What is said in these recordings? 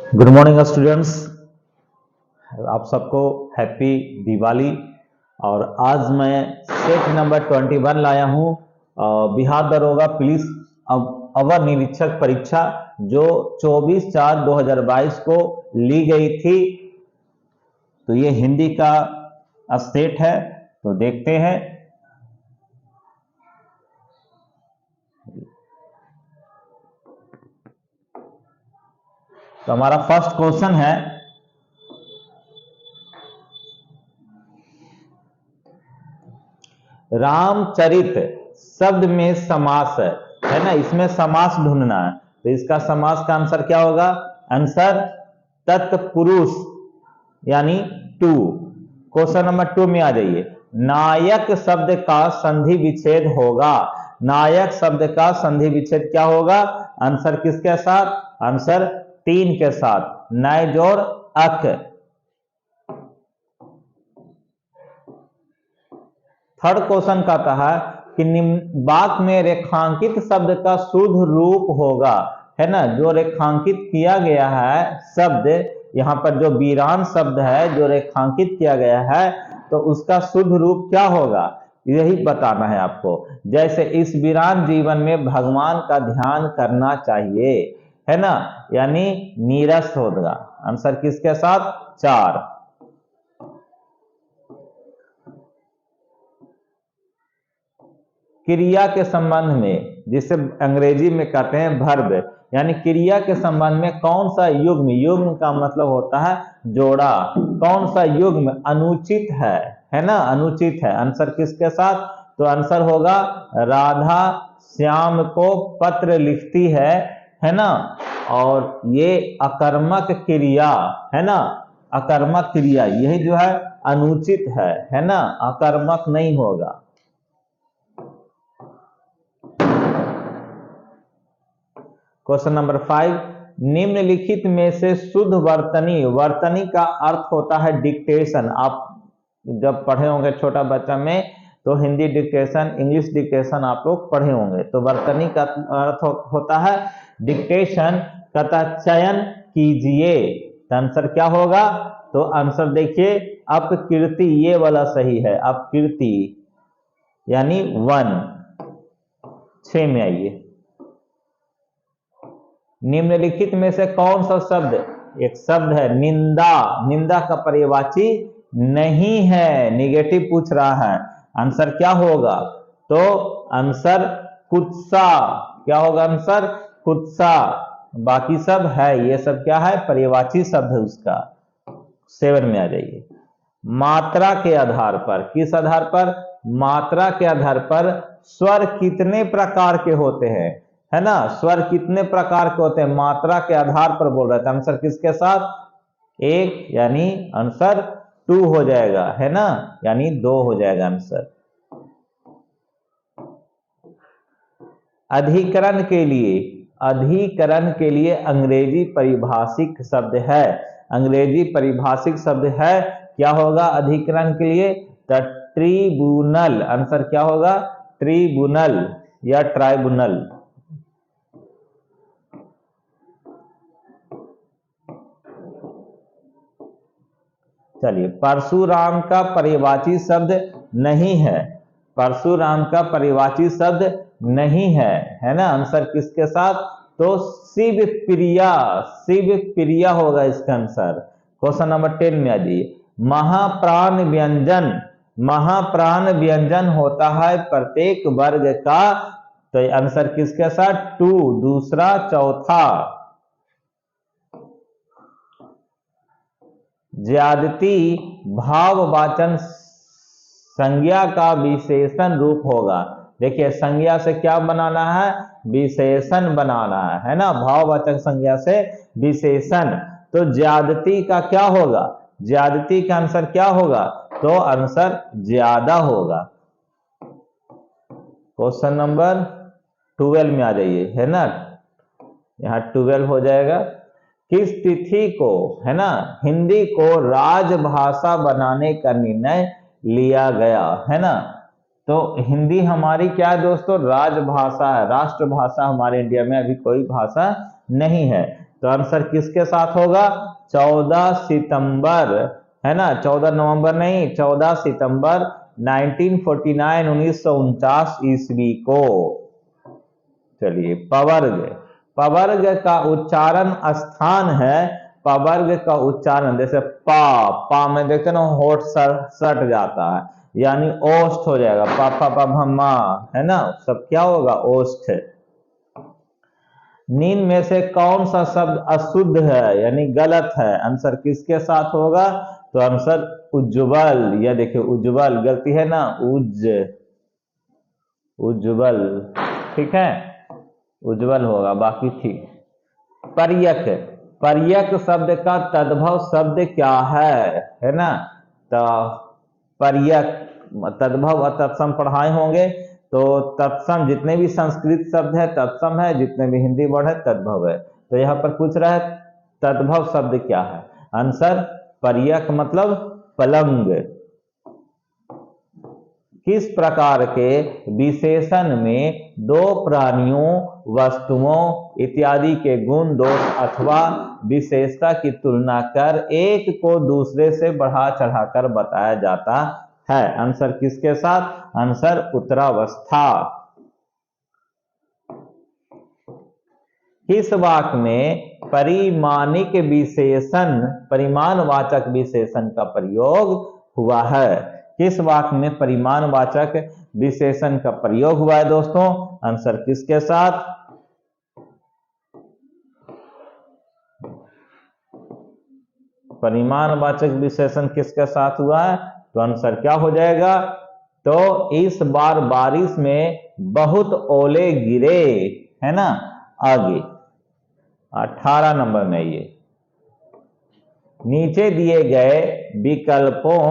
Good morning students, आप सबको happy Diwali. और आज मैं सेट नंबर 21 लाया हूं, बिहार दरोगा पुलिस अवर निरीक्षक परीक्षा जो 24/4/2022 को ली गई थी। तो ये हिंदी का सेट है, तो देखते हैं। तो हमारा फर्स्ट क्वेश्चन है, रामचरित शब्द में समास है ना, इसमें समास ढूंढना है। तो इसका समास का आंसर क्या होगा? आंसर तत्पुरुष यानी टू। क्वेश्चन नंबर 2 में आ जाइए। नायक शब्द का संधि विच्छेद होगा। नायक शब्द का संधि विच्छेद क्या होगा? आंसर किसके साथ? आंसर 3 के साथ, नय जोड़ अक। थर्ड क्वेश्चन कहता है कि निम्न वाक्य में रेखांकित शब्द का शुद्ध रूप होगा, है ना। जो रेखांकित किया गया है शब्द, यहाँ पर जो वीरान शब्द है जो रेखांकित किया गया है, तो उसका शुद्ध रूप क्या होगा, यही बताना है आपको। जैसे इस वीरान जीवन में भगवान का ध्यान करना चाहिए, है ना, यानी नीरस होगा। आंसर किसके साथ? 4। क्रिया के संबंध में, जिसे अंग्रेजी में कहते हैं वर्ब, यानी क्रिया के संबंध में कौन सा युग्म, युग्म का मतलब होता है जोड़ा, कौन सा युग्म अनुचित है ना, अनुचित है। आंसर किसके साथ? तो आंसर होगा राधा श्याम को पत्र लिखती है ना। और ये अकर्मक क्रिया है ना, अकर्मक क्रिया यही जो है अनुचित है ना, अकर्मक नहीं होगा। क्वेश्चन नंबर 5, निम्नलिखित में से शुद्ध वर्तनी, वर्तनी का अर्थ होता है डिक्टेशन। आप जब पढ़े होंगे छोटा बच्चा में, तो हिंदी डिक्टेशन, इंग्लिश डिक्टेशन आप लोग पढ़े होंगे। तो वर्तनी का अर्थ होता है डिक्टेशन का चयन कीजिए। तो आंसर क्या होगा? तो आंसर देखिए, अपकीर्ति, ये वाला सही है, अपकीर्ति यानी 1। 6 में आइए। निम्नलिखित में से कौन सा शब्द, एक शब्द है निंदा, निंदा का पर्यायवाची नहीं है, निगेटिव पूछ रहा है। आंसर क्या होगा? तो आंसर कुत्सा। क्या होगा आंसर? कुत्सा। बाकी सब है, ये सब क्या है? पर्यायवाची शब्द है उसका। 7 में आ जाइए। मात्रा के आधार पर, किस आधार पर? मात्रा के आधार पर स्वर कितने प्रकार के होते हैं, है ना, स्वर कितने प्रकार के होते हैं, मात्रा के आधार पर बोल रहे थे। आंसर किसके साथ? 1, यानी आंसर 2 हो जाएगा, है ना, यानी 2 हो जाएगा आंसर। अधिकरण के लिए, अधिकरण के लिए अंग्रेजी परिभाषिक शब्द है, अंग्रेजी परिभाषिक शब्द है, क्या होगा अधिकरण के लिए? ट्रिब्यूनल। आंसर क्या होगा? ट्रिब्यूनल या ट्राइब्यूनल। चलिए, परशुराम का पर्यायवाची शब्द नहीं है, परशुराम का पर्यायवाची शब्द नहीं है ना। आंसर किसके साथ? तो शिव प्रिया, शिव प्रिया होगा इसका आंसर। क्वेश्चन नंबर 10 में आ जाइए। महाप्राण व्यंजन, महाप्राण व्यंजन होता है प्रत्येक वर्ग का, तो आंसर किसके साथ? 2, दूसरा चौथा। ज्यादती भाववाचन संज्ञा का विशेषण रूप होगा। देखिए, संज्ञा से क्या बनाना है? विशेषण बनाना है ना, भाववाचक संज्ञा से विशेषण। तो ज्यादती का क्या होगा? ज्यादती का आंसर क्या होगा? तो आंसर ज्यादा होगा। क्वेश्चन नंबर 12 में आ जाइए, है ना, यहाँ 12 हो जाएगा। किस तिथि को, है ना, हिंदी को राजभाषा बनाने का निर्णय लिया गया, है ना। तो हिंदी हमारी क्या है दोस्तों? राजभाषा है, राष्ट्रभाषा हमारे इंडिया में अभी कोई भाषा नहीं है। तो आंसर किसके साथ होगा? 14 सितंबर, है ना, 14 नवंबर नहीं, 14 सितंबर 1949 1949 ईस्वी को। चलिए, पवर्ग, पवर्ग का उच्चारण स्थान है, पवर्ग का उच्चारण जैसे पा में देखते ना होठ सट जाता है, यानी ओष्ठ हो जाएगा, पा है ना, सब क्या होगा? ओष्ठ। निम्न में से कौन सा शब्द अशुद्ध है यानी गलत है? आंसर किसके साथ होगा? तो आंसर उज्ज्वल, या देखिए उज्ज्वल गलती है ना, उज्ज्वल, ठीक है, उज्ज्वल होगा, बाकी ठीक। पर्यक, पर्यक शब्द का तद्भव शब्द क्या है ना? तो पर्यक तद्भव और तत्सम पढ़ाए होंगे, तो तत्सम जितने भी संस्कृत शब्द है तत्सम है, जितने भी हिंदी वर्ड है तद्भव है। तो यहाँ पर पूछ रहा है तद्भव शब्द क्या है? आंसर पर्यक मतलब पलंग। किस प्रकार के विशेषण में दो प्राणियों, वस्तुओं इत्यादि के गुण, दोष अथवा विशेषता की तुलना कर एक को दूसरे से बढ़ा चढ़ाकर बताया जाता है? आंसर किसके साथ? आंसर उत्तरावस्था। किस वाक्य में परिमाणिक विशेषण, परिमाणवाचक विशेषण का प्रयोग हुआ है? किस वाक्य में परिमाणवाचक विशेषण का प्रयोग हुआ है दोस्तों? आंसर किसके साथ? परिमाणवाचक विशेषण किसके साथ हुआ है? तो आंसर क्या हो जाएगा? तो इस बार बारिश में बहुत ओले गिरे, है ना। आगे 18 नंबर में ये नीचे दिए गए विकल्पों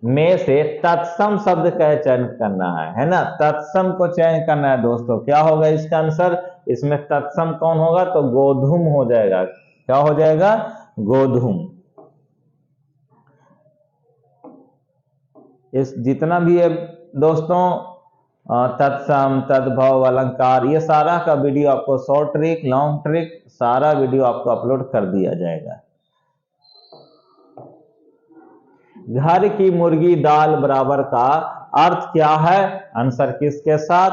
में से तत्सम शब्द का चयन करना है ना। तत्सम को चयन करना है दोस्तों। क्या होगा इसका आंसर? इसमें तत्सम कौन होगा? तो गोधूम हो जाएगा। क्या हो जाएगा? गोधूम। इस जितना भी है दोस्तों तत्सम, तद्भव, अलंकार, ये सारा का वीडियो आपको शॉर्ट ट्रिक, लॉन्ग ट्रिक, सारा वीडियो आपको अपलोड कर दिया जाएगा। घर की मुर्गी दाल बराबर का अर्थ क्या है? आंसर किसके साथ?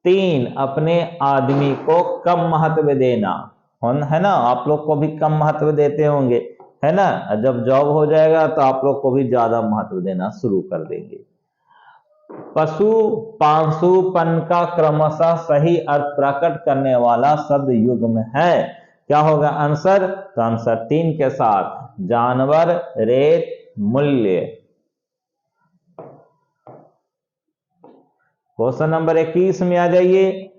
3 अपने आदमी को कम महत्व देना, है ना। आप लोग को भी कम महत्व देते होंगे, है ना। जब जॉब हो जाएगा तो आप लोग को भी ज्यादा महत्व देना शुरू कर देंगे। पशु, पांशुपन का क्रमशः सही अर्थ प्रकट करने वाला शब्द युग्म है। क्या होगा आंसर? तो आंसर 3 के साथ जानवर, रेत, मूल्य। क्वेश्चन नंबर 21 में आ जाइए।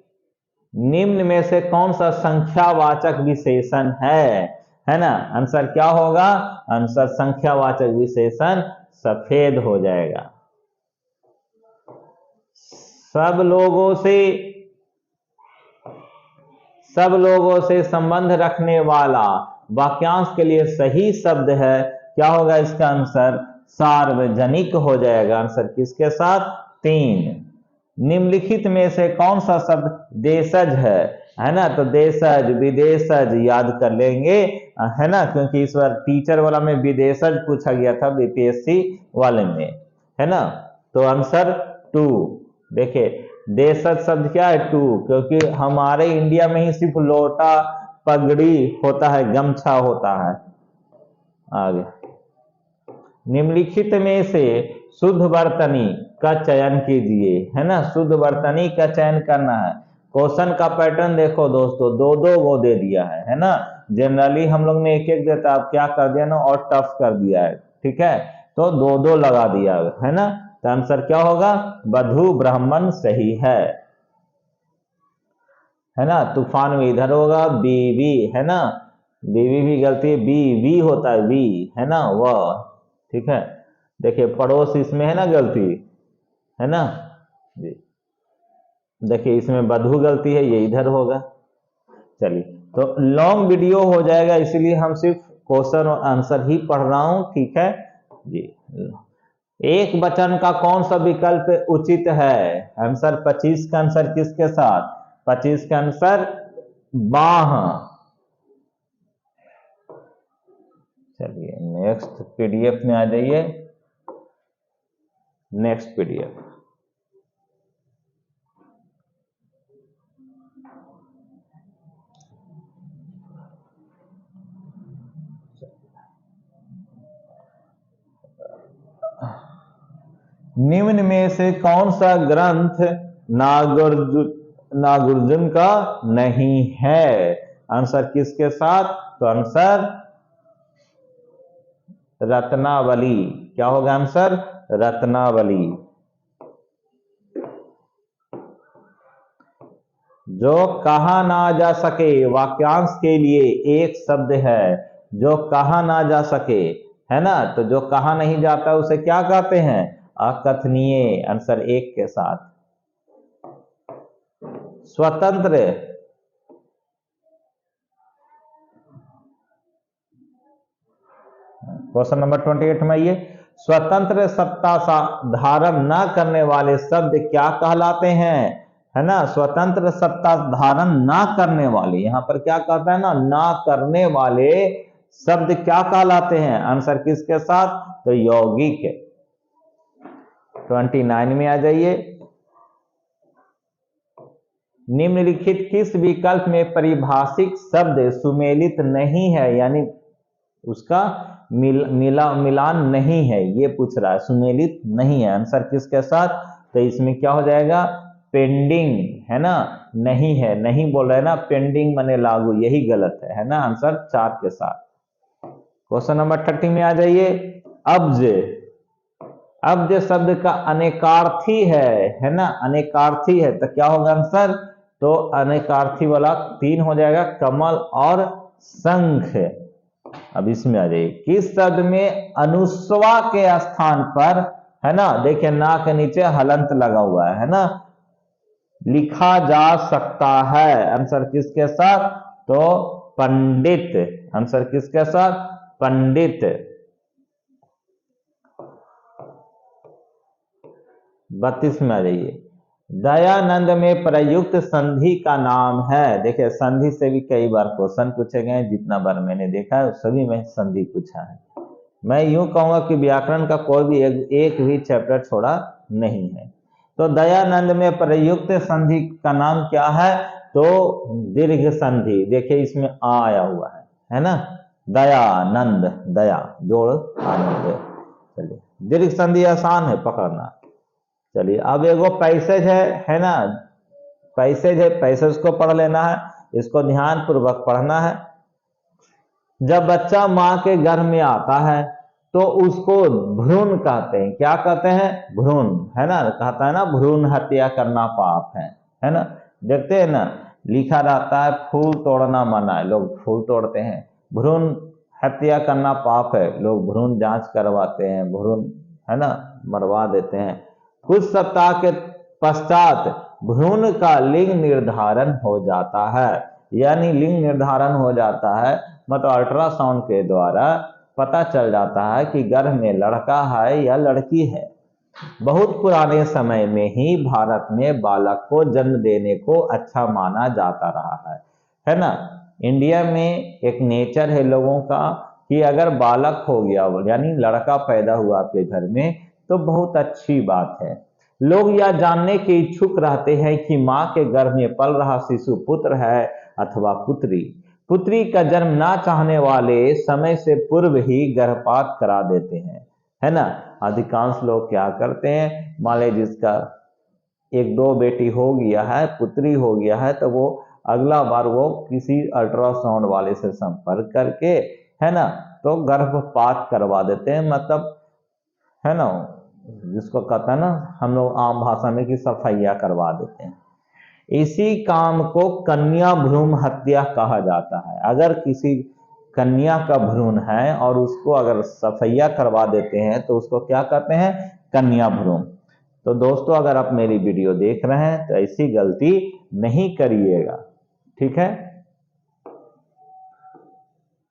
निम्न में से कौन सा संख्यावाचक विशेषण है ना। आंसर क्या होगा? आंसर संख्यावाचक विशेषण सफेद हो जाएगा। सब लोगों से संबंध रखने वाला वाक्यांश के लिए सही शब्द है। क्या होगा इसका आंसर? सार्वजनिक हो जाएगा। आंसर किसके साथ? 3। निम्नलिखित में से कौन सा शब्द देशज है ना। तो देशज, विदेशज याद कर लेंगे, है ना, क्योंकि इस बार टीचर वाला में विदेशज पूछा गया था बीपीएससी वाले में, है ना। तो आंसर 2। देखिए देशज शब्द क्या है? 2, क्योंकि हमारे इंडिया में ही सिर्फ लोटा, पगड़ी होता है, गमछा होता है। आगे निम्नलिखित में से शुद्ध वर्तनी का चयन कीजिए, है ना। शुद्ध वर्तनी का चयन करना है। क्वेश्चन का पैटर्न देखो दोस्तों, 2-2 वो दे दिया है ना। जनरली हम लोग ने 1-1 देता, अब क्या कर दिया ना, और टफ कर दिया है, ठीक है। तो 2-2 लगा दिया है ना। तो आंसर क्या होगा? वधु ब्राह्मण सही है ना। तूफान में इधर होगा बीवी, है ना। बीवी भी गलती है, बी होता है, बी, है ना, वह, ठीक है। देखिए पड़ोस इसमें है ना गलती, है ना जी। देखिए इसमें वधु गलती है, ये इधर होगा। चलिए तो लॉन्ग वीडियो हो जाएगा, इसीलिए हम सिर्फ क्वेश्चन और आंसर ही पढ़ रहा हूं, ठीक है जी। एक वचन का कौन सा विकल्प उचित है? आंसर 25 का आंसर किसके साथ? 25 का आंसर बाह, चलिए नेक्स्ट पीडीएफ में आ जाइए। नेक्स्ट पीडीएफ, निम्न में से कौन सा ग्रंथ नागार्जुन का नहीं है? आंसर किसके साथ? तो आंसर रत्नावली। क्या होगा आंसर? रत्नावली। जो कहा ना जा सके वाक्यांश के लिए एक शब्द है, जो कहा ना जा सके, है ना, तो जो कहा नहीं जाता उसे क्या कहते हैं? अकथनीय। आंसर 1 के साथ। स्वतंत्र, क्वेश्चन नंबर 28 में ये स्वतंत्र सत्ता धारण न करने वाले शब्द क्या कहलाते हैं? है ना, स्वतंत्र सत्ता धारण ना करने वाले, यहां पर क्या कहता है ना करने वाले शब्द क्या कहलाते हैं? आंसर किसके साथ? तो यौगिक। 29 में आ जाइए। निम्नलिखित किस विकल्प में परिभाषिक शब्द सुमेलित नहीं है, यानी उसका मिलान नहीं है, ये पूछ रहा है, सुमेलित नहीं है। आंसर किसके साथ? तो इसमें क्या हो जाएगा? पेंडिंग, है ना, नहीं है, नहीं बोल रहे ना, पेंडिंग माने लागू, यही गलत है ना। आंसर 4 के साथ। क्वेश्चन नंबर 30 में आ जाइए। अब्ज, अब्ज शब्द का अनेकार्थी है ना, अनेकार्थी है, तो क्या होगा आंसर? तो अनेकार्थी वाला 3 हो जाएगा, कमल और शंख। अब इसमें आ जाइए। किस शब्द में अनुस्वा के स्थान पर, है ना, देखिए ना के नीचे हलंत लगा हुआ है ना, लिखा जा सकता है? आंसर किसके साथ? तो पंडित। आंसर किसके साथ? पंडित। 32 में आ जाइए। दयानंद में प्रयुक्त संधि का नाम है? देखिए संधि से भी कई बार क्वेश्चन पूछे गए, जितना बार मैंने देखा है सभी में संधि पूछा है। मैं यूं कहूंगा कि व्याकरण का कोई भी एक भी चैप्टर छोड़ा नहीं है। तो दयानंद में प्रयुक्त संधि का नाम क्या है? तो दीर्घ संधि। देखिए इसमें आ आया हुआ है ना, दयानंद, दया जोड़ आनंद। चलिए दीर्घ संधि आसान है पकड़ना। चलिए अब एगो पैसेज है ना, पैसेज है, पैसेज को पढ़ लेना है, इसको ध्यान पूर्वक पढ़ना है। जब बच्चा माँ के गर्भ में आता है तो उसको भ्रूण कहते हैं। क्या कहते हैं? भ्रूण, है ना, कहता है ना भ्रूण हत्या करना पाप है ना। देखते हैं ना लिखा रहता है फूल तोड़ना मना है, लोग फूल तोड़ते हैं। भ्रूण हत्या करना पाप है, लोग भ्रूण जांच करवाते हैं, भ्रूण, है ना, मरवा देते हैं। कुछ सप्ताह के पश्चात भ्रूण का लिंग निर्धारण हो जाता है, यानी लिंग निर्धारण हो जाता है, मतलब अल्ट्रासाउंड के द्वारा पता चल जाता है कि गर्भ में लड़का है या लड़की है। बहुत पुराने समय में ही भारत में बालक को जन्म देने को अच्छा माना जाता रहा है ना। इंडिया में एक नेचर है लोगों का कि अगर बालक हो गया यानी लड़का पैदा हुआ आपके घर में तो बहुत अच्छी बात है। लोग यह जानने के इच्छुक रहते हैं कि माँ के गर्भ में पल रहा शिशु पुत्र है अथवा पुत्री। पुत्री का जन्म ना चाहने वाले समय से पूर्व ही गर्भपात करा देते हैं, है ना। अधिकांश लोग क्या करते हैं, मान लीजिए जिसका 1-2 बेटी हो गया है, पुत्री हो गया है, तो वो अगला बार वो किसी अल्ट्रासाउंड वाले से संपर्क करके, है ना, तो गर्भपात करवा देते हैं, मतलब, है ना, जिसको कहता है ना हम लोग आम भाषा में कि सफैया करवा देते हैं। इसी काम को कन्या भ्रूण हत्या कहा जाता है। अगर किसी कन्या का भ्रूण है और उसको अगर सफैया करवा देते हैं तो उसको क्या कहते हैं? कन्या भ्रूण। तो दोस्तों अगर आप मेरी वीडियो देख रहे हैं तो ऐसी गलती नहीं करिएगा, ठीक है।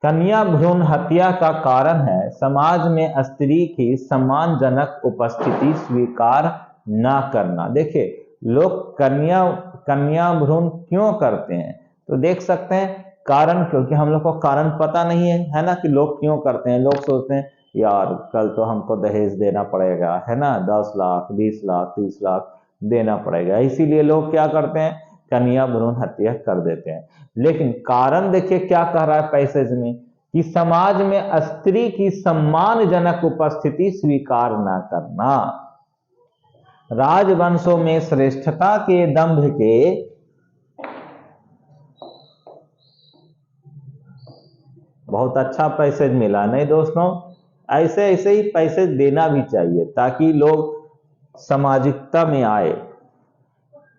कन्या भ्रूण हत्या का कारण है समाज में स्त्री की सम्मानजनक उपस्थिति स्वीकार न करना। देखिए लोग कन्या भ्रूण क्यों करते हैं, तो देख सकते हैं कारण, क्योंकि हम लोग को कारण पता नहीं है ना, कि लोग क्यों करते हैं। लोग सोचते हैं यार कल तो हमको दहेज देना पड़ेगा, है ना, 10 लाख 20 लाख 30 लाख देना पड़ेगा, इसीलिए लोग क्या करते हैं, कन्या भ्रूण हत्या कर देते हैं। लेकिन कारण देखिए क्या कह रहा है पैसेज में, कि समाज में स्त्री की सम्मानजनक उपस्थिति स्वीकार न करना, राजवंशों में श्रेष्ठता के दंभ के बहुत अच्छा पैसेज मिला नहीं दोस्तों। ऐसे ऐसे ही पैसेज देना भी चाहिए ताकि लोग सामाजिकता में आए।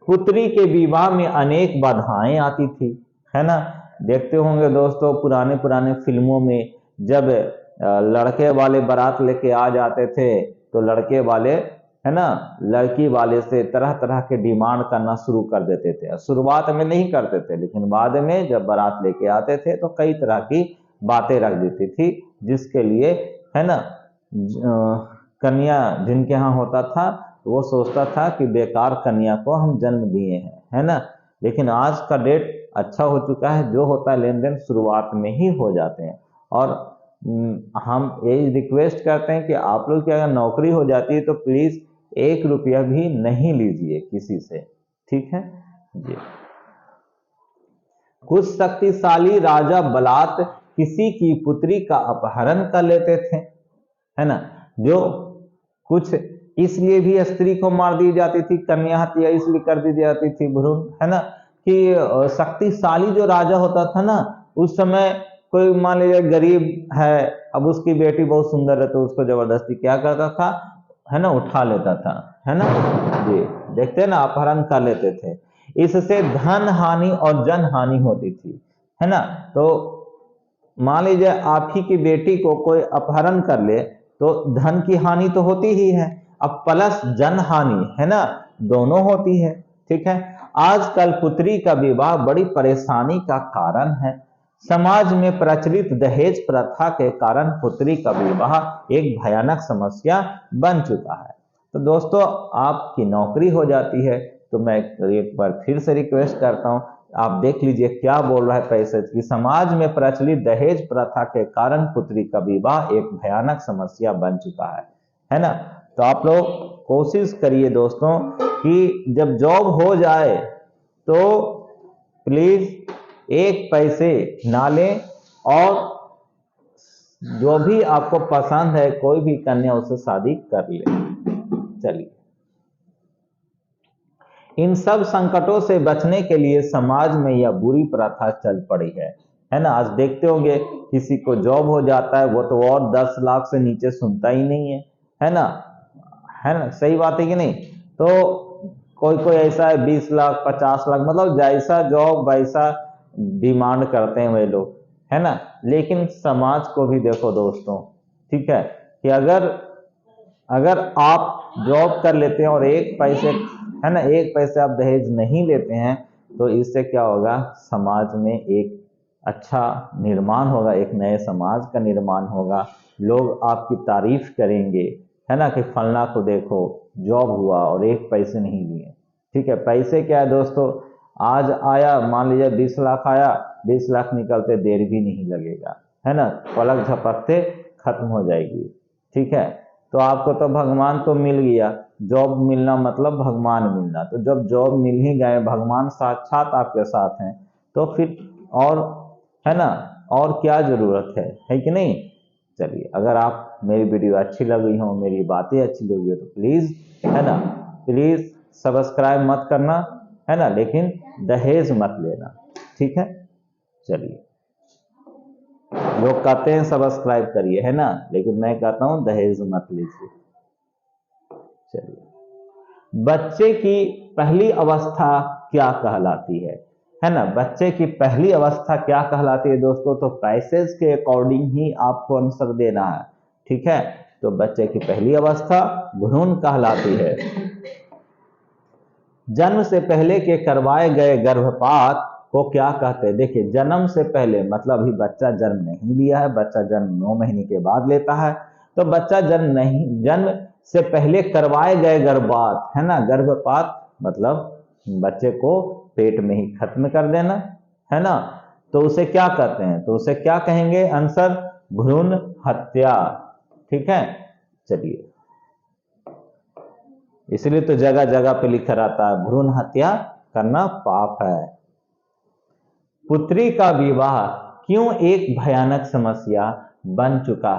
पुत्री के विवाह में अनेक बाधाएं आती थी, है ना। देखते होंगे दोस्तों पुराने पुराने फिल्मों में जब लड़के वाले बारात लेके आ जाते थे तो लड़के वाले, है ना, लड़की वाले से तरह तरह के डिमांड करना शुरू कर देते थे। शुरुआत में नहीं करते थे, लेकिन बाद में जब बारात लेके आते थे तो कई तरह की बातें रख देती थी, जिसके लिए, है ना, कन्या जिनके यहाँ होता था वो सोचता था कि बेकार कन्या को हम जन्म दिए हैं, है ना। लेकिन आज का डेट अच्छा हो चुका है, जो होता है लेन देन शुरुआत में ही हो जाते हैं। और हम यही रिक्वेस्ट करते हैं कि आप लोग की अगर नौकरी हो जाती है तो प्लीज 1 रुपया भी नहीं लीजिए किसी से, ठीक है जी। कुछ शक्तिशाली राजा बलात् किसी की पुत्री का अपहरण कर लेते थे, है ना। जो कुछ इसलिए भी स्त्री को मार दी जाती थी, कन्या हत्या इसलिए कर दी जाती थी भ्रूण, है ना, कि शक्तिशाली जो राजा होता था ना उस समय, कोई मान लीजिए गरीब है, अब उसकी बेटी बहुत सुंदर है तो उसको जबरदस्ती क्या करता था, है ना, उठा लेता था, है ना जी। देखते हैं ना, अपहरण कर लेते थे। इससे धन हानि और जन हानि होती थी, है ना। तो मान लीजिए आप ही की बेटी को कोई अपहरण कर ले तो धन की हानि तो होती ही है, अब प्लस जन हानि, है ना, दोनों होती है, ठीक है। आजकल पुत्री का विवाह बड़ी परेशानी का कारण है। समाज में प्रचलित दहेज प्रथा के कारण पुत्री का विवाह एक भयानक समस्या बन चुका है। तो दोस्तों आपकी नौकरी हो जाती है तो मैं एक बार फिर से रिक्वेस्ट करता हूं, आप देख लीजिए क्या बोल रहा है पैसेज, कि समाज में प्रचलित दहेज प्रथा के कारण पुत्री का विवाह एक भयानक समस्या बन चुका है ना। तो आप लोग कोशिश करिए दोस्तों कि जब जॉब हो जाए तो प्लीज 1 पैसे ना लें, और जो भी आपको पसंद है कोई भी कन्या उससे शादी कर ले। चलिए, इन सब संकटों से बचने के लिए समाज में यह बुरी प्रथा चल पड़ी है ना। आज देखते होंगे किसी को जॉब हो जाता है वो तो और 10 लाख से नीचे सुनता ही नहीं है ना, है ना, सही बात है कि नहीं। तो कोई कोई ऐसा है 20 लाख 50 लाख, मतलब जैसा जॉब वैसा डिमांड करते हैं वे लोग, है ना। लेकिन समाज को भी देखो दोस्तों, ठीक है, कि अगर आप जॉब कर लेते हैं और 1 पैसे, है ना, 1 पैसे आप दहेज नहीं लेते हैं तो इससे क्या होगा, समाज में एक अच्छा निर्माण होगा, एक नए समाज का निर्माण होगा। लोग आपकी तारीफ करेंगे, है ना, कि फलना को देखो जॉब हुआ और 1 पैसे नहीं लिए, ठीक है। पैसे क्या है दोस्तों, आज आया मान लीजिए 20 लाख आया, 20 लाख निकलते देर भी नहीं लगेगा, है ना, पलक झपकते खत्म हो जाएगी, ठीक है। तो आपको तो भगवान तो मिल गया, जॉब मिलना मतलब भगवान मिलना, तो जब जॉब मिल ही गए, भगवान साक्षात आपके साथ हैं, तो फिर और, है ना, और क्या जरूरत है कि नहीं। चलिए, अगर आप मेरी वीडियो अच्छी लगी हो, मेरी बातें अच्छी लगी हो तो प्लीज, है ना, प्लीज सब्सक्राइब मत करना, है ना, लेकिन दहेज मत लेना, ठीक है। चलिए, लोग कहते हैं सब्सक्राइब करिए, है ना, लेकिन मैं कहता हूं दहेज मत लीजिए। चलिए, बच्चे की पहली अवस्था क्या कहलाती है ना, बच्चे की पहली अवस्था क्या कहलाती है दोस्तों, तो पैसेज के अकॉर्डिंग ही आपको आंसर देना है, ठीक है। तो बच्चे की पहली अवस्था भ्रूण कहलाती है। जन्म से पहले के करवाए गए गर्भपात को क्या कहते हैं। देखिए, जन्म से पहले मतलब अभी बच्चा जन्म नहीं लिया है, बच्चा जन्म 9 महीने के बाद लेता है, तो बच्चा जन्म से पहले करवाए गए गर्भपात, है ना, गर्भपात मतलब बच्चे को पेट में ही खत्म कर देना, है ना। तो उसे क्या कहते हैं, तो उसे क्या कहेंगे आंसर, भ्रूण हत्या। ठीक है, चलिए, इसलिए तो जगह जगह पे लिखा रहता है भ्रूण हत्या करना पाप है। पुत्री का विवाह क्यों एक भयानक समस्या बन चुका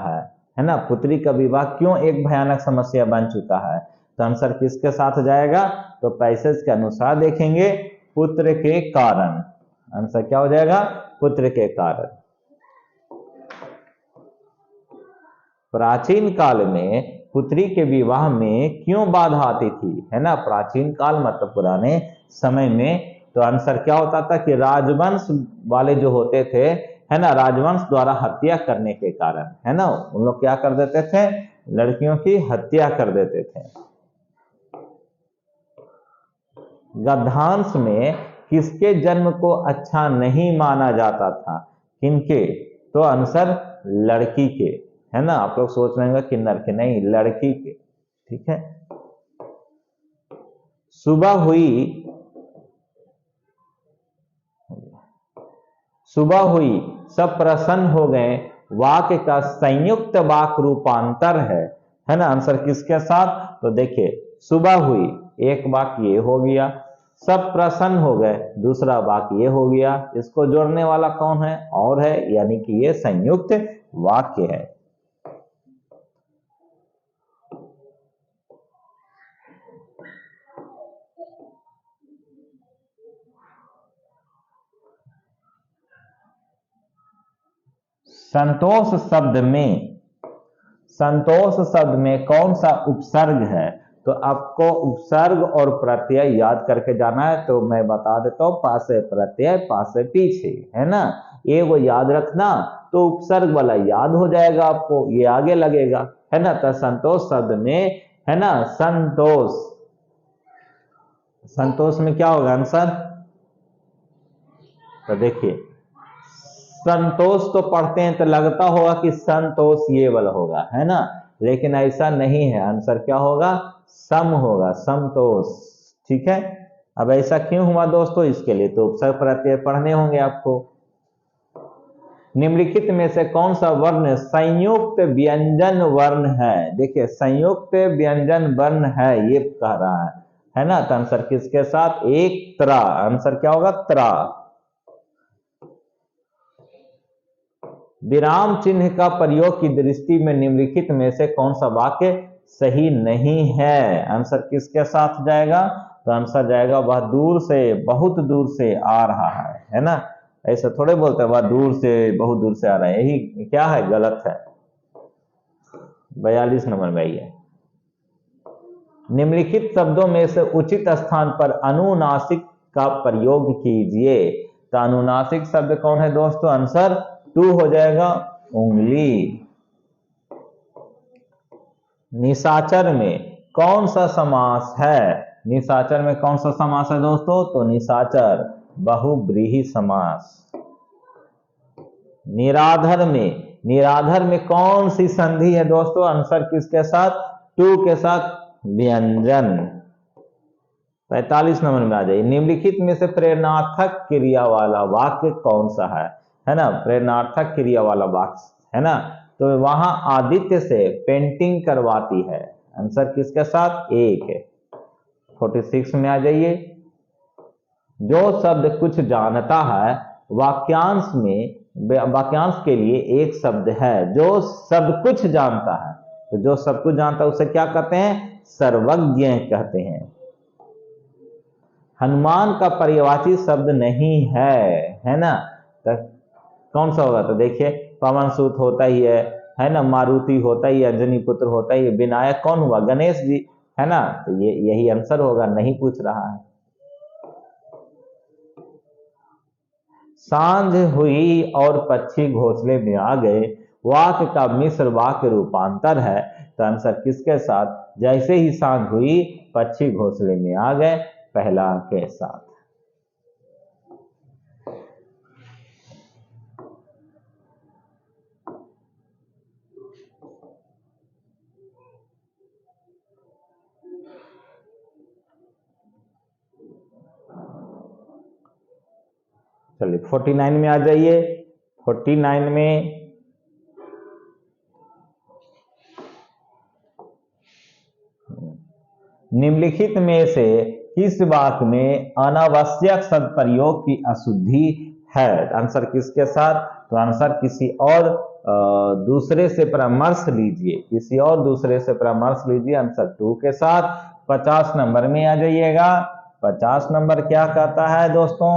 है ना, पुत्री का विवाह क्यों एक भयानक समस्या बन चुका है, तो आंसर किसके साथ जाएगा, तो पैसेज के अनुसार देखेंगे पुत्र के कारण। आंसर क्या हो जाएगा, पुत्र के कारण। प्राचीन काल में पुत्री के विवाह में क्यों बाधा आती थी, है ना, प्राचीन काल मतलब पुराने समय में, तो आंसर क्या होता था कि राजवंश वाले जो होते थे, है ना, राजवंश द्वारा हत्या करने के कारण, है ना, उन लोग क्या कर देते थे, लड़कियों की हत्या कर देते थे। गद्यांश में किसके जन्म को अच्छा नहीं माना जाता था, किनके, तो आंसर लड़की के, है ना, आप लोग सोच रहे होंगे कि नर के, नहीं, लड़की के। ठीक है, सुबह हुई सब प्रसन्न हो गए, वाक्य का संयुक्त वाक्य रूपांतर है ना, आंसर किसके साथ, तो देखिए सुबह हुई एक वाक्य ये हो गया, सब प्रसन्न हो गए दूसरा वाक्य ये हो गया, इसको जोड़ने वाला कौन है, और है, यानी कि ये संयुक्त वाक्य है। संतोष शब्द में कौन सा उपसर्ग है, तो आपको उपसर्ग और प्रत्यय याद करके जाना है, तो मैं बता देता हूं, पास है प्रत्यय, पास है पीछे, है ना, ये वो याद रखना, तो उपसर्ग वाला याद हो जाएगा आपको, ये आगे लगेगा, है ना, तो संतोष शब्द में, है ना, संतोष में क्या होगा आंसर, तो देखिए संतोष तो पढ़ते हैं तो लगता होगा कि संतोष ये वाला होगा, है ना, लेकिन ऐसा नहीं है, आंसर क्या होगा, सम होगा, समतोष। ठीक है, अब ऐसा क्यों हुआ दोस्तों, इसके लिए तो उपसर्ग प्रत्यय पढ़ने होंगे आपको। निम्नलिखित में से कौन सा वर्ण संयुक्त व्यंजन वर्ण है, देखिए संयुक्त व्यंजन वर्ण है ये कह रहा है ना, तो आंसर किसके साथ, एक त्रा, आंसर क्या होगा, त्रा। विराम चिन्ह का प्रयोग की दृष्टि में निम्नलिखित में से कौन सा वाक्य सही नहीं है, आंसर किसके साथ जाएगा, तो आंसर जाएगा वह दूर से, बहुत दूर से आ रहा है ना, ऐसे थोड़े बोलते हैं वह दूर से, बहुत दूर से आ रहा है, यही क्या है, गलत है। 42 नंबर में है, निम्नलिखित शब्दों में से उचित स्थान पर अनुनासिक का प्रयोग कीजिए, तो अनुनासिक शब्द कौन है दोस्तों, आंसर 2 हो जाएगा, उंगली। निशाचर में कौन सा समास है, निशाचर में कौन सा समास है दोस्तों, तो निशाचर बहुव्रीहि समास। निराधर में कौन सी संधि है दोस्तों, आंसर किसके साथ, टू के साथ, व्यंजन। 45 नंबर में आ जाइए, निम्नलिखित में से प्रेरणार्थक क्रिया वाला वाक्य कौन सा है ना, प्रेरणार्थक क्रिया वाला वाक्य, है ना, तो वहां आदित्य से पेंटिंग करवाती है, आंसर किसके साथ, एक है। 46 में आ जाइए, जो शब्द कुछ जानता है वाक्यांश के लिए एक शब्द है, जो सब कुछ जानता है, तो जो सब कुछ जानता है उसे क्या कहते हैं, सर्वज्ञ कहते हैं। हनुमान का पर्यायवाची शब्द नहीं है ना, तो कौन सा होगा, तो देखिए पवन सूत होता ही है ना, मारुति होता ही, अंजनी पुत्र होता ही, विनायक कौन हुआ, गणेश जी, है ना, तो ये यही आंसर होगा, नहीं पूछ रहा है। सांझ हुई और पक्षी घोंसले में आ गए, वाक्य का मिश्र वाक्य रूपांतर है, तो आंसर किसके साथ, जैसे ही सांझ हुई पक्षी घोंसले में आ गए, पहला के साथ। चलिए 49 में आ जाइए। 49 में निम्नलिखित में से किस वाक्य में अनावश्यक सदप्रयोग की अशुद्धि है? आंसर किसके साथ? तो आंसर किसी और दूसरे से परामर्श लीजिए, किसी और दूसरे से परामर्श लीजिए। आंसर 2 के साथ 50 नंबर में आ जाइएगा। 50 नंबर क्या कहता है दोस्तों?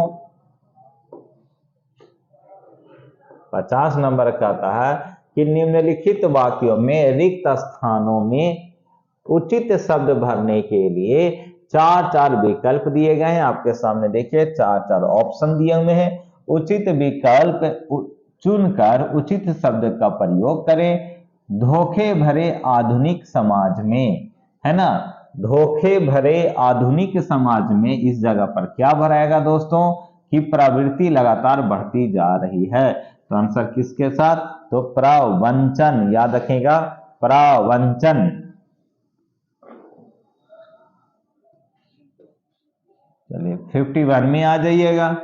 50 नंबर कहता है कि निम्नलिखित वाक्यों में रिक्त स्थानों में उचित शब्द भरने के लिए 4 विकल्प दिए गए हैं। आपके सामने देखिए 4 ऑप्शन दिए हुए हैं। उचित विकल्प चुनकर उचित शब्द का प्रयोग करें। धोखे भरे आधुनिक समाज में, है ना, धोखे भरे आधुनिक समाज में इस जगह पर क्या भराएगा दोस्तों? कि प्रवृत्ति लगातार बढ़ती जा रही है। तो आंसर किसके साथ? तो प्रवंचन, याद रखिएगा, प्रवंचन। चलिए 51 में आ जाइएगा।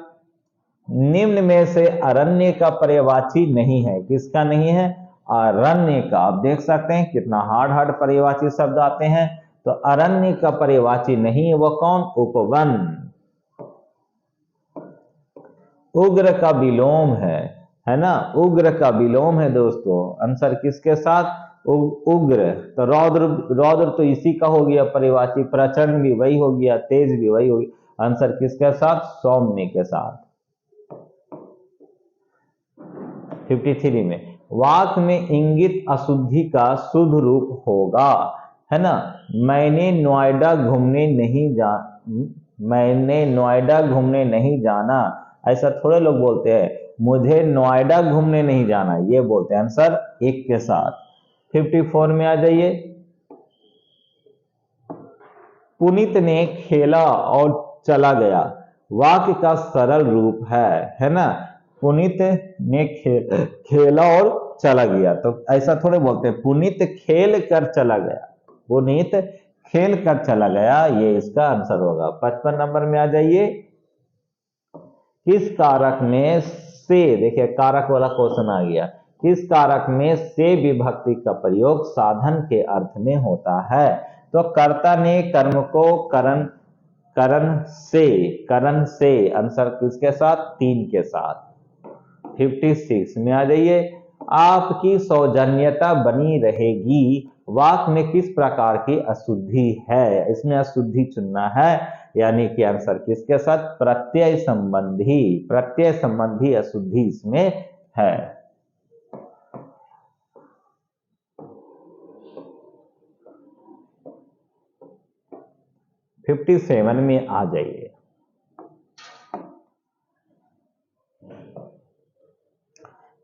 निम्न में से अरण्य का पर्यायवाची नहीं है। किसका नहीं है? अरण्य का। आप देख सकते हैं कितना हार्ड पर्यायवाची शब्द आते हैं। तो अरण्य का पर्यायवाची नहीं है, वो कौन? उपवन। उग्र का विलोम है ना, उग्र का विलोम है दोस्तों। आंसर किसके साथ? उग्र। तो रौद्र, रौद्र तो इसी का हो गया पर्यायवाची। प्रचंड भी वही हो गया, तेज भी वही हो गया। आंसर किसके साथ? सौम्य के साथ। 53 में वाक्य में इंगित अशुद्धि का शुद्ध रूप होगा, है ना। मैंने नोएडा घूमने नहीं जाना। ऐसा थोड़े लोग बोलते हैं, मुझे नोएडा घूमने नहीं जाना, ये बोलते हैं। आंसर 1 के साथ। 54 में आ जाइए। पुनीत ने खेला और चला गया वाक्य का सरल रूप है ना। पुनीत ने खेला और चला गया, तो ऐसा थोड़े बोलते हैं, पुनीत खेल कर चला गया, पुनीत खेल कर चला गया, ये इसका आंसर होगा। 55 नंबर में आ जाइए। किस कारक में से, देखिए कारक वाला क्वेश्चन आ गया, किस कारक में से विभक्ति का प्रयोग साधन के अर्थ में होता है? तो कर्ता ने कर्म को करण से, आंसर किसके साथ? 3 के साथ। 56 में आ जाइए। आपकी सौजन्यता बनी रहेगी वाक्य में किस प्रकार की अशुद्धि है? इसमें अशुद्धि चुनना है, यानी कि आंसर किसके साथ? प्रत्यय संबंधी अशुद्धि इसमें है। 57 में आ जाइए।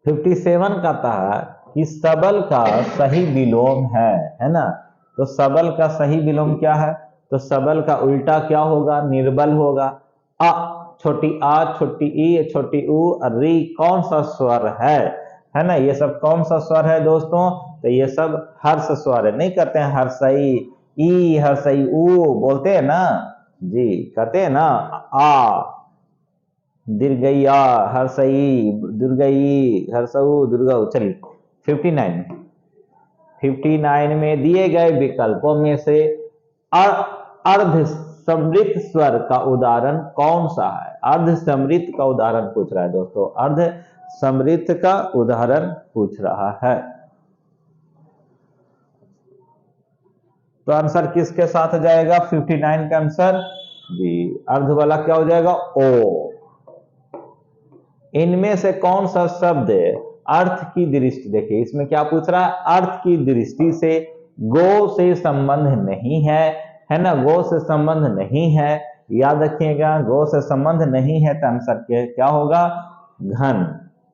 57 कहता है कि सबल का सही विलोम है ना। तो सबल का सही विलोम क्या है? तो सबल का उल्टा क्या होगा? निर्बल होगा। अ, छोटी आ, छोटी ई, छोटी ऊ, री कौन सा स्वर है ना। ये सब कौन सा स्वर है दोस्तों? तो ये सब हर्ष स्वर है। नहीं कहते हैं हर्षई ई, हर्षई ऊ, बोलते हैं ना जी, कहते हैं ना आ दीर्घई आ, हर्षई, दुर्गई, हर्षऊ, दुर्गऊ। चलिए 59 में दिए गए विकल्पों में से अर्ध समृद्ध स्वर का उदाहरण कौन सा है? अर्ध समृद्ध का उदाहरण पूछ रहा है दोस्तों, अर्ध समृद्ध का उदाहरण पूछ रहा है। तो आंसर किसके साथ जाएगा? 59 का आंसर जी, अर्ध वाला क्या हो जाएगा? ओ। इनमें से कौन सा शब्द अर्थ की दृष्टि, देखिए इसमें क्या पूछ रहा है? अर्थ की दृष्टि से गो से संबंध नहीं है ना, गो से संबंध नहीं है, याद रखिएगा, गो से संबंध नहीं है। तो आंसर क्या होगा? घन।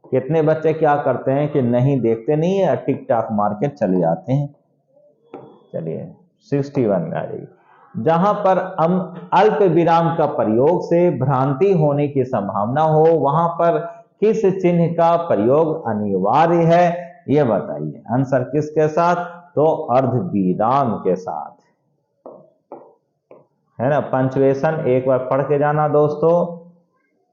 कितने बच्चे क्या करते हैं कि नहीं देखते नहीं है, टिक टाक मार के चले जाते हैं। चलिए 61 में आ जाइए। जहां पर अल्प विराम का प्रयोग से भ्रांति होने की संभावना हो, वहां पर किस चिन्ह का प्रयोग अनिवार्य है? यह बताइए। आंसर किसके साथ? तो अर्ध विराम के साथ, है ना। पंचुएशन एक बार पढ़ के जाना दोस्तों।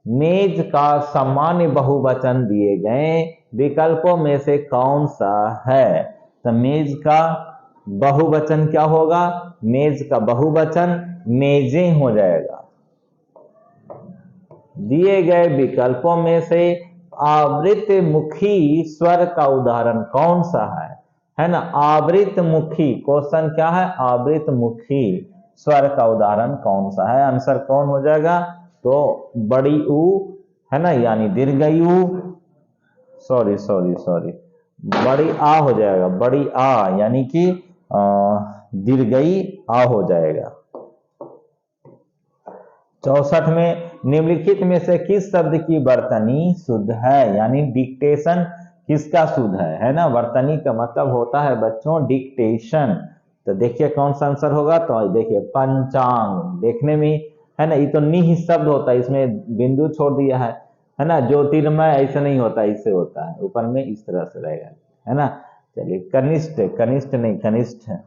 मेज का सामान्य बहुवचन दिए गए विकल्पों में से कौन सा है? तो मेज का बहुवचन क्या होगा? मेज का बहुवचन मेजें हो जाएगा। दिए गए विकल्पों में से आवृतमुखी स्वर का उदाहरण कौन सा है ना? आवृतमुखी क्वेश्चन क्या है? आवृतमुखी स्वर का उदाहरण कौन सा है? आंसर कौन हो जाएगा? तो बड़ी ऊ है ना, यानी दीर्घई ऊ, सॉरी बड़ी आ हो जाएगा, बड़ी आ यानी कि दीर्घई आ हो जाएगा। 64 में निम्नलिखित में से किस शब्द की वर्तनी शुद्ध है? यानी डिक्टेशन किसका शुद्ध है ना? वर्तनी का मतलब होता है बच्चों डिक्टेशन। तो देखिए कौन सा आंसर होगा? तो देखिए पंचांग, देखने में है ना, ये तो निह शब्द होता है, इसमें बिंदु छोड़ दिया है ना? ज्योतिर्मय ऐसे नहीं होता, इससे होता है ऊपर में इस तरह से रहेगा, है ना? चलिए कनिष्ठ, कनिष्ठ नहीं कनिष्ठ है।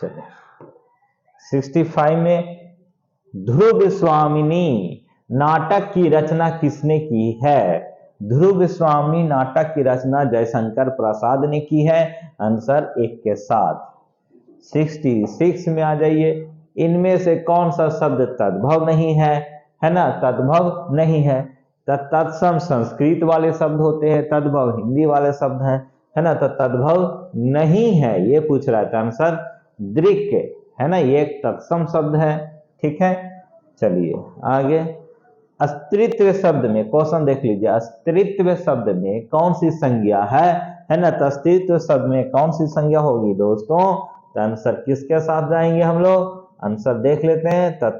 चलिए 65 में ध्रुव स्वामिनी नाटक की रचना किसने की है? ध्रुव स्वामी नाटक की रचना जयशंकर प्रसाद ने की है। आंसर 1 के साथ। 66 में आ जाइए, इनमें से कौन सा शब्द तद्भव नहीं है ना? तद्भव नहीं है। तत्सम संस्कृत वाले शब्द होते हैं, तद्भव हिंदी वाले शब्द हैं, है ना? तो तद्भव नहीं है ये पूछ रहा था। आंसर दृक है ना, ये एक तत्सम शब्द है। ठीक है, चलिए आगे। अस्तित्व शब्द में क्वेश्चन देख लीजिए, अस्तित्व शब्द में कौन सी संज्ञा है ना? तो अस्तित्व शब्द में कौन सी संज्ञा होगी दोस्तों? तो आंसर किसके साथ जाएंगे हम लोग? आंसर देख लेते हैं।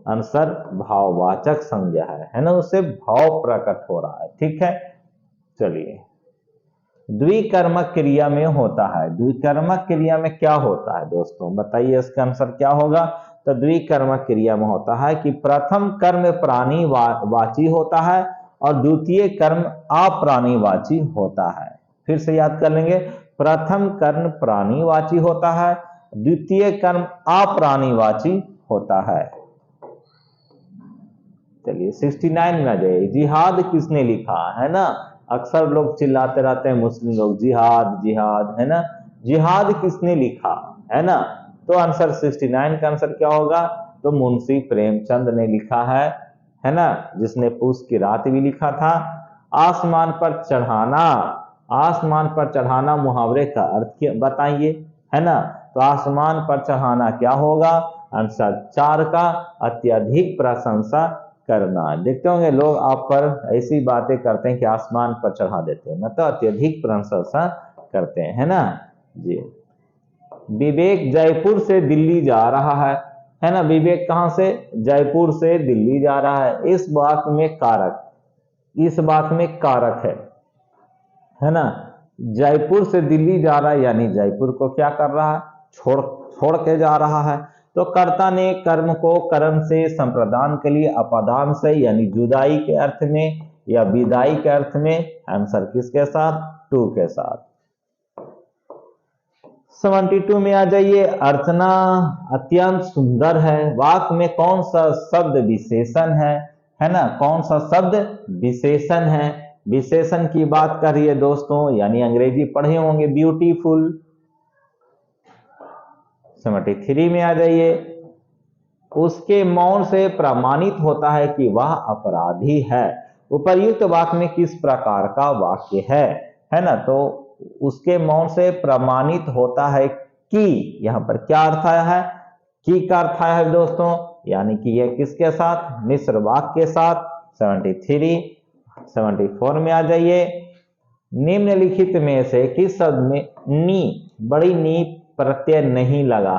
आंसर भाववाचक संज्ञा है ना, उससे भाव प्रकट हो रहा है। ठीक है, चलिए द्विकर्मक क्रिया में होता है। द्विकर्मक क्रिया में क्या होता है दोस्तों? बताइए इसका आंसर क्या होगा? तो द्विकर्मक क्रिया में होता है कि प्रथम कर्म प्राणी वाची होता है और द्वितीय कर्म अप्राणीवाची होता है। फिर से याद कर लेंगे, प्रथम कर्म प्राणीवाची होता है, द्वितीय कर्म अप्राणीवाची होता है। चलिए 69 में आ जाइए, जिहाद किसने लिखा है ना? अक्सर लोग चिल्लाते रहते हैं मुस्लिम लोग, जिहाद जिहाद, है ना? जिहाद किसने लिखा है ना? तो आंसर 69 का आंसर क्या होगा? तो मुंशी प्रेमचंद ने लिखा है ना, जिसने पूस की रात भी लिखा था। आसमान पर चढ़ाना, आसमान पर चढ़ाना मुहावरे का अर्थ बताइए, है ना? तो आसमान पर चढ़ाना क्या होगा? आंसर 4 का अत्यधिक प्रशंसा करना। देखते होंगे लोग आप पर ऐसी बातें करते हैं कि आसमान पर चढ़ा देते हैं, मतलब अत्यधिक प्रशंसा करते हैं, है ना जी। विवेक जयपुर से दिल्ली जा रहा है ना? विवेक कहां से? जयपुर से दिल्ली जा रहा है। इस बात में कारक, इस बात में कारक है ना? जयपुर से दिल्ली जा रहा है, यानी जयपुर को क्या कर रहा है? छोड़ के जा रहा है। तो कर्ता ने कर्म को कर्म से संप्रदान के लिए अपादान से, यानी जुदाई के अर्थ में या विदाई के अर्थ में। आंसर किसके साथ? 2 के साथ। 72 में आ जाइए, अर्चना अत्यंत सुंदर है। वाक्य में कौन सा शब्द विशेषण है ना? कौन सा शब्द विशेषण है? विशेषण की बात कर रही है दोस्तों, यानी अंग्रेजी पढ़े होंगे, ब्यूटीफुल। 73 में आ जाइए, उसके मौन से प्रमाणित होता है कि वह अपराधी है। उपर्युक्त वाक्य में किस प्रकार का वाक्य है ना? तो उसके मौन से प्रमाणित होता है कि, यहां पर क्या अर्थ आया है? कि का अर्थ आया है दोस्तों, यानी कि यह किसके साथ? मिश्र वाक्य के साथ। 73 74 में आ जाइए, निम्नलिखित में से किस शब्द में नी, बड़ी नी प्रत्यय नहीं लगा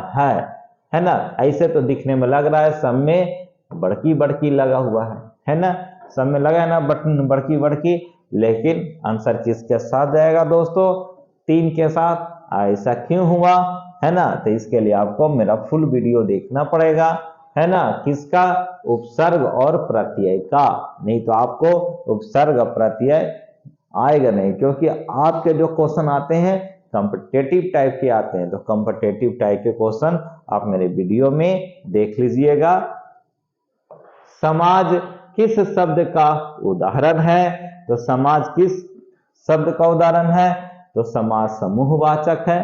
है ना? ऐसे तो दिखने में लग रहा है सब में बड़की बड़की लगा हुआ है ना? सब में लगा है ना बटन बड़की बड़की, लेकिन आंसर किसके साथ जाएगा दोस्तों? 3 के साथ। ऐसा क्यों हुआ है ना? तो इसके लिए आपको मेरा फुल वीडियो देखना पड़ेगा, है ना? किसका? उपसर्ग और प्रत्यय का। नहीं तो आपको उपसर्ग प्रत्यय आएगा नहीं, क्योंकि आपके जो क्वेश्चन आते हैं कॉम्पिटेटिव टाइप के आते हैं। तो कॉम्पिटेटिव टाइप के क्वेश्चन आप मेरे वीडियो में देख लीजिएगा। समाज किस शब्द का उदाहरण है? तो समाज किस शब्द का उदाहरण है? तो समाज समूहवाचक है।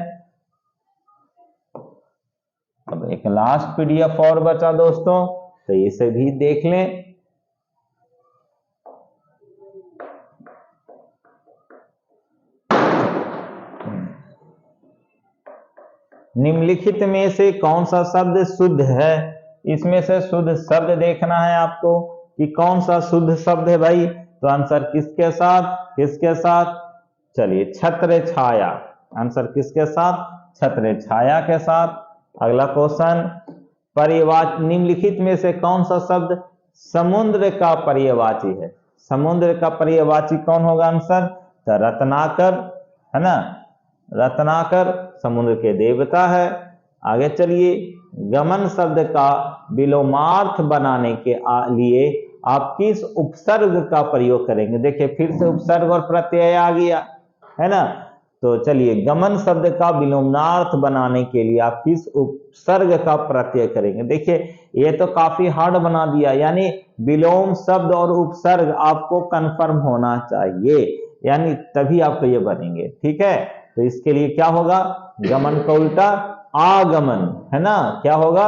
अब एक लास्ट पीडीएफ और बचा दोस्तों, तो इसे भी देख लें। निम्नलिखित में से कौन सा शब्द शुद्ध है? इसमें से शुद्ध शब्द देखना है आपको कि कौन सा शुद्ध शब्द है भाई। तो आंसर किसके साथ, किसके साथ? चलिए, छत्र छाया। आंसर किसके साथ? छत्र छाया के साथ। अगला क्वेश्चन, पर्यायवाची, निम्नलिखित में से कौन सा शब्द समुद्र का पर्यायवाची है? समुद्र का पर्यायवाची कौन होगा आंसर? तो रत्नाकर, है ना, रत्नाकर समुद्र के देवता है। आगे चलिए, गमन शब्द का विलोमार्थ बनाने के लिए आप किस उपसर्ग का प्रयोग करेंगे? देखिए फिर से उपसर्ग और प्रत्यय आ गया, है ना। तो चलिए, गमन शब्द का विलोमार्थ बनाने के लिए आप किस उपसर्ग का प्रत्यय करेंगे? देखिए ये तो काफी हार्ड बना दिया, यानी विलोम शब्द और उपसर्ग आपको कंफर्म होना चाहिए, यानी तभी आपको ये बनेंगे, ठीक है। तो इसके लिए क्या होगा? गमन का उल्टा आगमन, है ना, क्या होगा?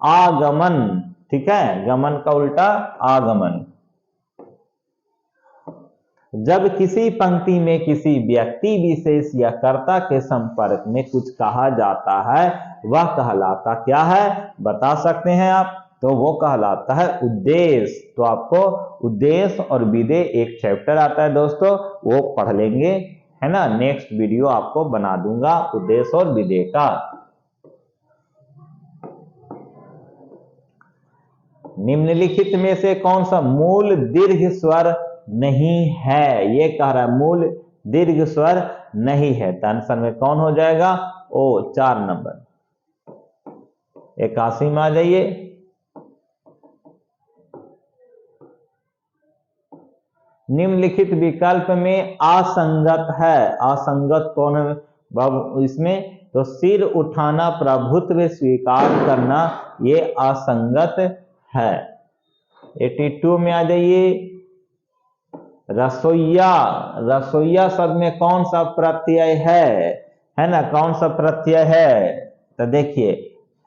आगमन, ठीक है, गमन का उल्टा आगमन। जब किसी पंक्ति में किसी व्यक्ति विशेष या कर्ता के संपर्क में कुछ कहा जाता है, वह कहलाता क्या है? बता सकते हैं आप? तो वो कहलाता है उद्देश्य। तो आपको उद्देश्य और विधेय एक चैप्टर आता है दोस्तों, वो पढ़ लेंगे, है ना। नेक्स्ट वीडियो आपको बना दूंगा उद्देश्य और विधेय का। निम्नलिखित में से कौन सा मूल दीर्घ स्वर नहीं है? ये कह रहा है मूल दीर्घ स्वर नहीं है, तो आंसर में कौन हो जाएगा? ओ 4 नंबर 81 में आ जाइए। निम्नलिखित विकल्प में असंगत है, असंगत कौन है बाबू इसमें? तो सिर उठाना, प्रभुत्व स्वीकार करना, ये असंगत है। 82 में आ जाइए। रसोइया, रसोइया शब्द में कौन सा प्रत्यय है ना, कौन सा प्रत्यय है? तो देखिए,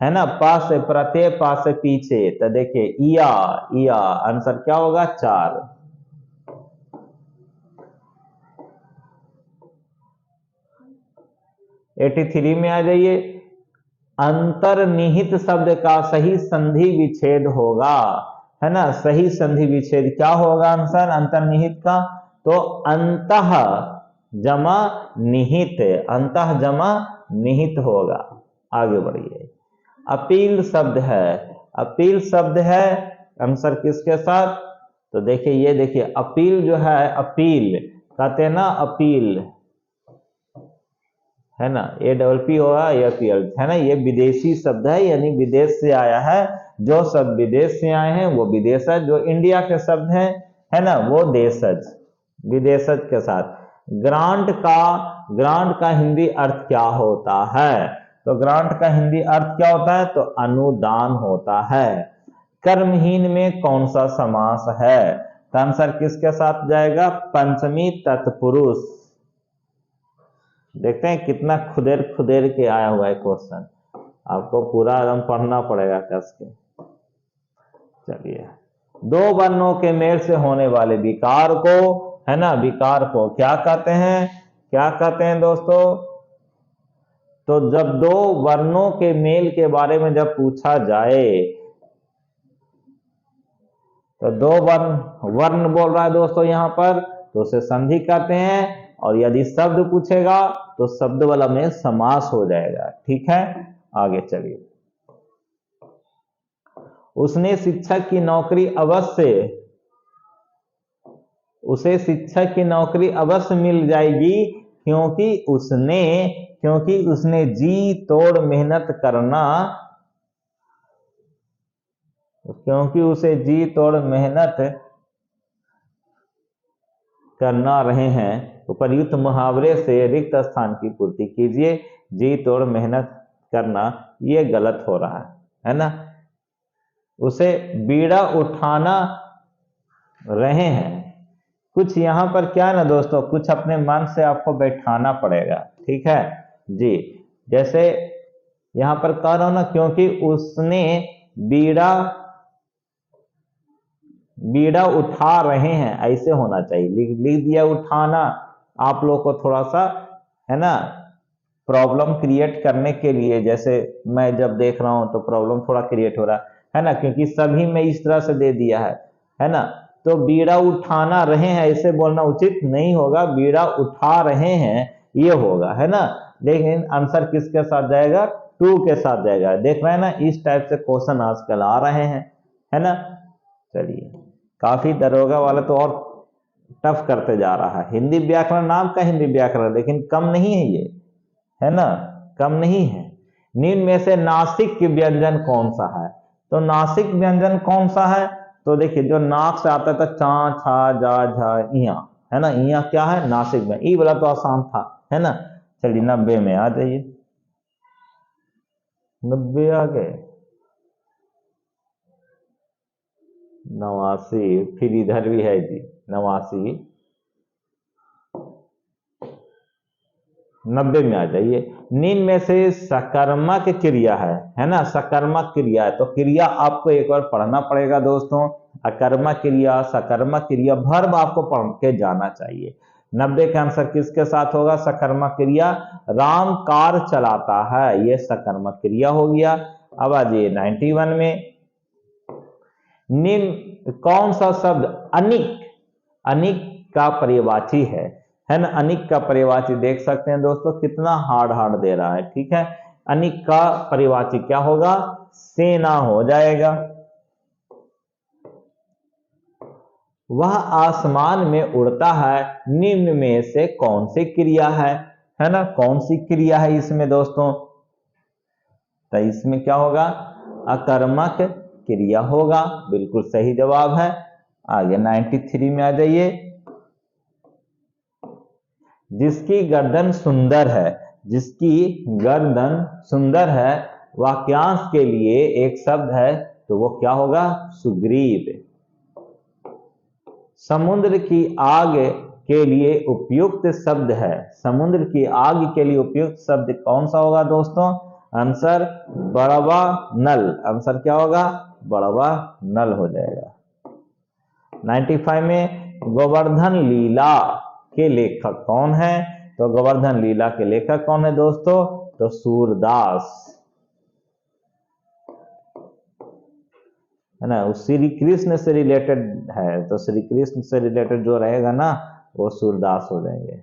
है ना, पास से प्रत्यय, पास से पीछे, तो देखिए इया, इया, आंसर क्या होगा? 4। (83) में आ जाइए। अंतर्निहित शब्द का सही संधि विच्छेद होगा, है ना, सही संधि विच्छेद क्या होगा आंसर अंतर्निहित का? तो अंतः जमा निहित, अंतः जमा निहित होगा। आगे बढ़िए। अपील शब्द है, अपील शब्द है, आंसर किसके साथ? तो देखिए, ये देखिए अपील जो है, अपील कहते हैं ना, अपील, है ना, APP होगा, APL, है ना, ये विदेशी शब्द है, यानी विदेश से आया है। जो शब्द विदेश से आए हैं वो विदेशज, जो इंडिया के शब्द हैं, है ना, वो देशज, विदेशज के साथ। ग्रांट का हिंदी अर्थ क्या होता है? तो ग्रांट का हिंदी अर्थ क्या होता है? तो अनुदान होता है। कर्महीन में कौन सा समास है? तो आंसर किसके साथ जाएगा? पंचमी तत्पुरुष। देखते हैं कितना खुदेर खुदेर के आया हुआ है क्वेश्चन, आपको पूरा एकदम पढ़ना पड़ेगा कस के। चलिए, 2 वर्णों के मेल से होने वाले विकार को, है ना, विकार को क्या कहते हैं? क्या कहते हैं दोस्तों? तो जब 2 वर्णों के मेल के बारे में जब पूछा जाए, तो 2 वर्ण बोल रहा है दोस्तों यहां पर, तो उसे संधि कहते हैं। और यदि शब्द पूछेगा तो शब्द वाला में समास हो जाएगा, ठीक है। आगे चलिए। उसने शिक्षक की नौकरी अवश्य, उसे शिक्षक की नौकरी अवश्य मिल जाएगी, क्योंकि उसने जी तोड़ मेहनत करना, क्योंकि उसे जी तोड़ मेहनत करना रहे हैं। उपर्युक्त मुहावरे से रिक्त स्थान की पूर्ति कीजिए। जी तोड़ मेहनत करना, ये गलत हो रहा है ना। उसे बीड़ा उठाना रहे हैं। कुछ यहाँ पर क्या है ना दोस्तों, कुछ अपने मन से आपको बैठाना पड़ेगा, ठीक है जी। जैसे यहाँ पर कह रहा हूं ना, क्योंकि उसने बीड़ा बीड़ा उठा रहे हैं, ऐसे होना चाहिए। लिख दिया उठाना, आप लोग को थोड़ा सा है ना प्रॉब्लम क्रिएट करने के लिए, जैसे मैं जब देख रहा हूं तो प्रॉब्लम थोड़ा क्रिएट हो रहा है ना, क्योंकि सभी में इस तरह से दे दिया है ना। तो बीड़ा उठाना रहे हैं ऐसे बोलना उचित नहीं होगा, बीड़ा उठा रहे हैं ये होगा, है ना। लेकिन आंसर किसके साथ जाएगा, टू के साथ जाएगा। देख रहे हैं ना, इस टाइप से क्वेश्चन आजकल आ रहे हैं, है ना। चलिए, काफी दरोगा वाला तो और टफ करते जा रहा है। हिंदी व्याकरण नाम का हिंदी व्याकरण, लेकिन कम नहीं है ये, है ना, कम नहीं है। निम्न में से नासिक व्यंजन कौन सा है, तो नासिक व्यंजन कौन सा है, तो देखिए जो नाक से आता था, चा छा जा झा इया, है ना, इया क्या है नासिक में, ई वाला तो आसान था, है ना। चलिए 90 में आ जाइए, 90 आ गए, 89, फिर इधर भी है जी 89, 90 में आ जाइए। निम्न में से सकर्मक क्रिया है ना, सकर्मक क्रिया है, तो क्रिया आपको एक बार पढ़ना पड़ेगा दोस्तों। अकर्मक क्रिया, सकर्मक क्रिया, वर्ब आपको पढ़ के जाना चाहिए। 90 का आंसर किसके साथ होगा, सकर्मक क्रिया। राम कार चलाता है, ये सकर्मक क्रिया हो गया। अब आ जाइए 91 में। निम्न कौन सा शब्द अनिक, अनिक का पर्यायवाची है ना। अनिक का पर्यायवाची देख सकते हैं दोस्तों, कितना हार्ड दे रहा है, ठीक है। अनिक का पर्यायवाची क्या होगा, सेना हो जाएगा। वह आसमान में उड़ता है, निम्न में से कौन सी क्रिया है ना, कौन सी क्रिया है इसमें दोस्तों, तो इसमें क्या होगा, अकर्मक क्रिया होगा, बिल्कुल सही जवाब है। आगे 93 में आ जाइए। जिसकी गर्दन सुंदर है, जिसकी गर्दन सुंदर है, वाक्यांश के लिए एक शब्द है, तो वो क्या होगा, सुग्रीव। समुद्र की आग के लिए उपयुक्त शब्द है, समुद्र की आग के लिए उपयुक्त शब्द कौन सा होगा दोस्तों, आंसर बड़वा नल, आंसर क्या होगा, बड़वा नल हो जाएगा। 95 में गोवर्धन लीला के लेखक कौन है, तो गोवर्धन लीला के लेखक कौन है दोस्तों, तो सूरदास, है ना। वो श्री कृष्ण से रिलेटेड है, तो श्री कृष्ण से रिलेटेड जो रहेगा ना वो सूरदास हो जाएंगे।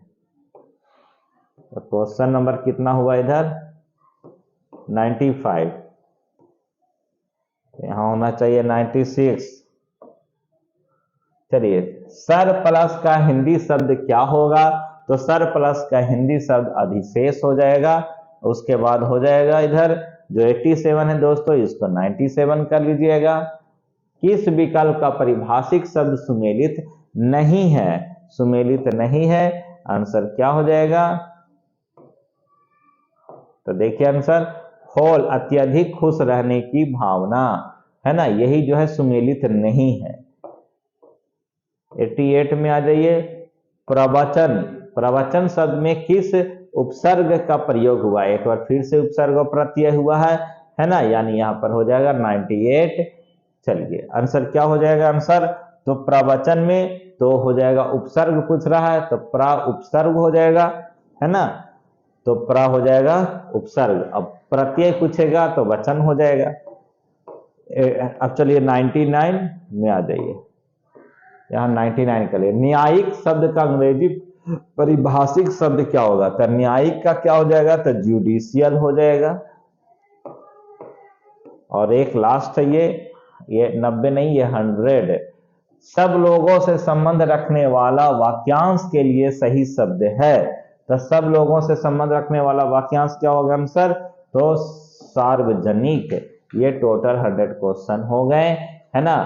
तो क्वेश्चन नंबर कितना हुआ इधर, 95, यहां होना चाहिए 96। चलिए, सर प्लस का हिंदी शब्द क्या होगा, तो सर प्लस का हिंदी शब्द अधिशेष हो जाएगा। उसके बाद हो जाएगा इधर जो 87 है दोस्तों, इसको 97 कर लीजिएगा। किस विकल्प का परिभाषिक शब्द सुमेलित नहीं है, सुमेलित नहीं है, आंसर क्या हो जाएगा, तो देखिए आंसर होल, अत्यधिक खुश रहने की भावना, है ना, यही जो है सुमेलित नहीं है। 88 में आ जाइए। प्रवचन, प्रवचन शब्द में किस उपसर्ग का प्रयोग हुआ है, एक बार फिर से उपसर्ग प्रत्यय हुआ है ना, यानी यहां पर हो जाएगा 98। चलिए आंसर क्या हो जाएगा, आंसर तो प्रवचन में तो हो जाएगा उपसर्ग पूछ रहा है, तो प्रा उपसर्ग हो जाएगा, है ना, तो प्रा हो जाएगा उपसर्ग। अब प्रत्यय पूछेगा तो वचन हो जाएगा। अब चलिए 99 में आ जाइए, यहाँ 99 का लिए न्यायिक शब्द का अंग्रेजी परिभाषिक शब्द क्या होगा, तो न्यायिक का क्या हो जाएगा, तो जुडिशियल हो जाएगा। और एक लास्ट है ये 90 नहीं, ये 100। सब लोगों से संबंध रखने वाला वाक्यांश के लिए सही शब्द है, तो सब लोगों से संबंध रखने वाला वाक्यांश क्या होगा आंसर, तो सार्वजनिक। ये टोटल 100 क्वेश्चन हो गए, है ना।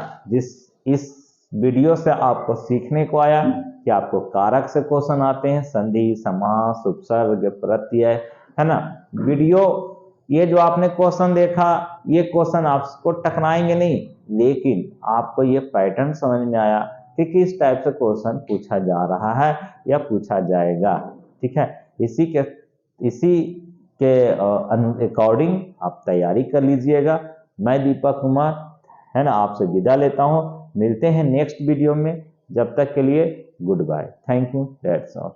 इस वीडियो से आपको सीखने को आया कि आपको कारक से क्वेश्चन आते हैं, संधि, समास, उपसर्ग, प्रत्यय, है ना। वीडियो ये जो आपने क्वेश्चन देखा, ये क्वेश्चन आपको टकराएंगे नहीं, लेकिन आपको ये पैटर्न समझ में आया कि किस टाइप से क्वेश्चन पूछा जा रहा है या पूछा जाएगा। ठीक है, इसी के अकॉर्डिंग आप तैयारी कर लीजिएगा। मैं दीपक कुमार है ना आपसे विदा लेता हूँ, मिलते हैं नेक्स्ट वीडियो में। जब तक के लिए good bye, thank you, that's all.